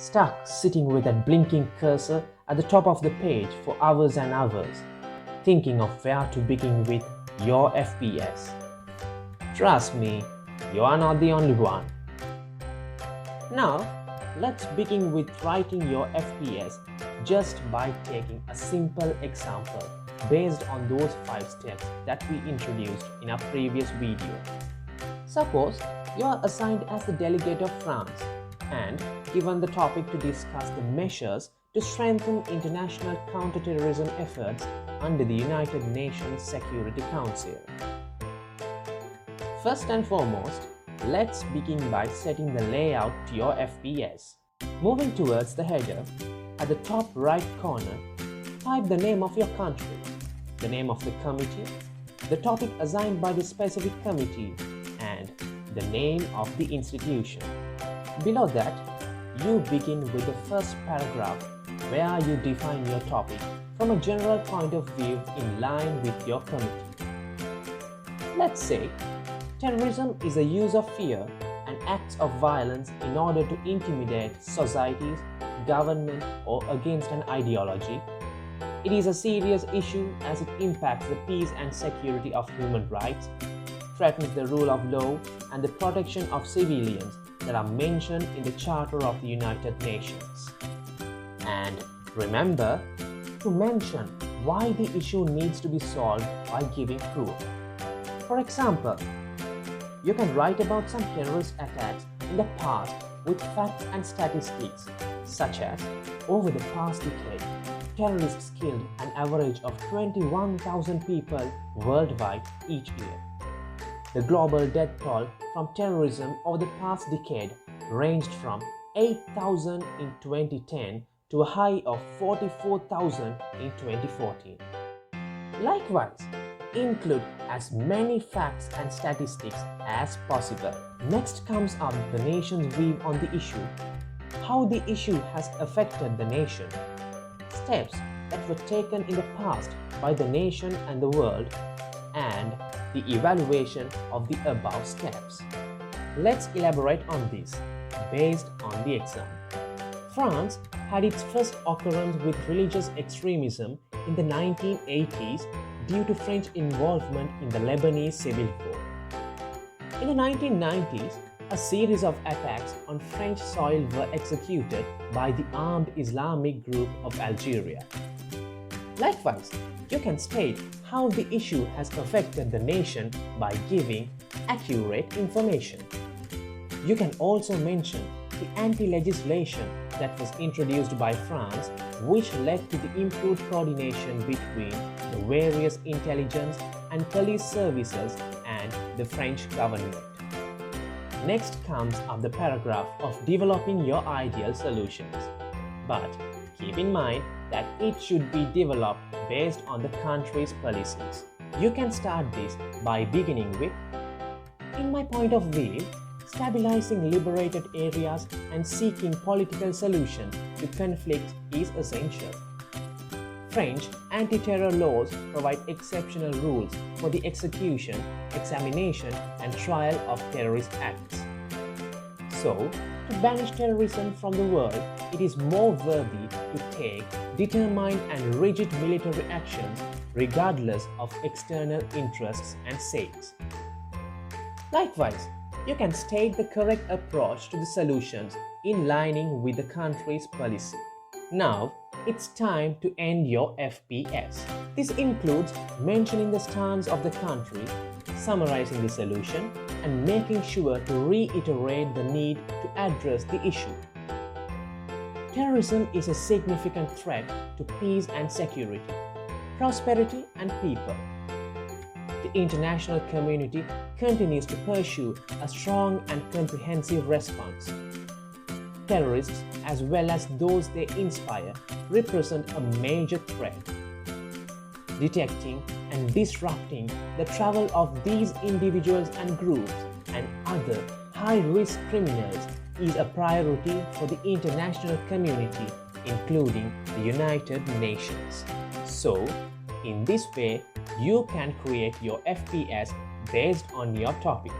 stuck sitting with that blinking cursor at the top of the page for hours and hours, thinking of where to begin with your FPS. Trust me, you are not the only one. Now, let's begin with writing your FPS just by taking a simple example based on those 5 steps that we introduced in our previous video. Suppose you are assigned as the delegate of France and given the topic to discuss the measures to strengthen international counter-terrorism efforts under the United Nations Security Council. First and foremost, let's begin by setting the layout to your FPS. Moving towards the header, at the top right corner, type the name of your country, the name of the committee, the topic assigned by the specific committee, and the name of the institution. Below that, you begin with the first paragraph where you define your topic from a general point of view in line with your committee. Let's say, terrorism is the use of fear and acts of violence in order to intimidate societies, government, or against an ideology. It is a serious issue as it impacts the peace and security of human rights, threatens the rule of law and the protection of civilians that are mentioned in the Charter of the United Nations. And remember to mention why the issue needs to be solved by giving proof. For example, you can write about some terrorist attacks in the past with facts and statistics, such as, over the past decade, terrorists killed an average of 21,000 people worldwide each year. The global death toll from terrorism over the past decade ranged from 8,000 in 2010 to a high of 44,000 in 2014. Likewise, include as many facts and statistics as possible. Next comes up the nation's view on the issue, how the issue has affected the nation, steps that were taken in the past by the nation and the world, and the evaluation of the above steps. Let's elaborate on this based on the exam. France had its first occurrence with religious extremism in the 1980s due to French involvement in the Lebanese civil war. In the 1990s, a series of attacks on French soil were executed by the armed Islamic group of Algeria. Likewise, you can state how the issue has affected the nation by giving accurate information. You can also mention the anti-legislation that was introduced by France, which led to the improved coordination between the various intelligence and police services and the French government. Next comes up the paragraph of developing your ideal solutions. But keep in mind that it should be developed based on the country's policies. You can start this by beginning with, in my point of view, stabilizing liberated areas and seeking political solutions to conflicts is essential. French anti-terror laws provide exceptional rules for the execution, examination, and trial of terrorist acts. So, to banish terrorism from the world, it is more worthy to take determined and rigid military actions regardless of external interests and sakes. Likewise, you can state the correct approach to the solutions in lining with the country's policy. Now, it's time to end your FPS. This includes mentioning the stance of the country, summarizing the solution, and making sure to reiterate the need to address the issue. Terrorism is a significant threat to peace and security, prosperity and people. The international community continues to pursue a strong and comprehensive response. Terrorists, as well as those they inspire, represent a major threat. Detecting and disrupting the travel of these individuals and groups and other high-risk criminals is a priority for the international community, including the United Nations. So, in this way, you can create your FPS based on your topic.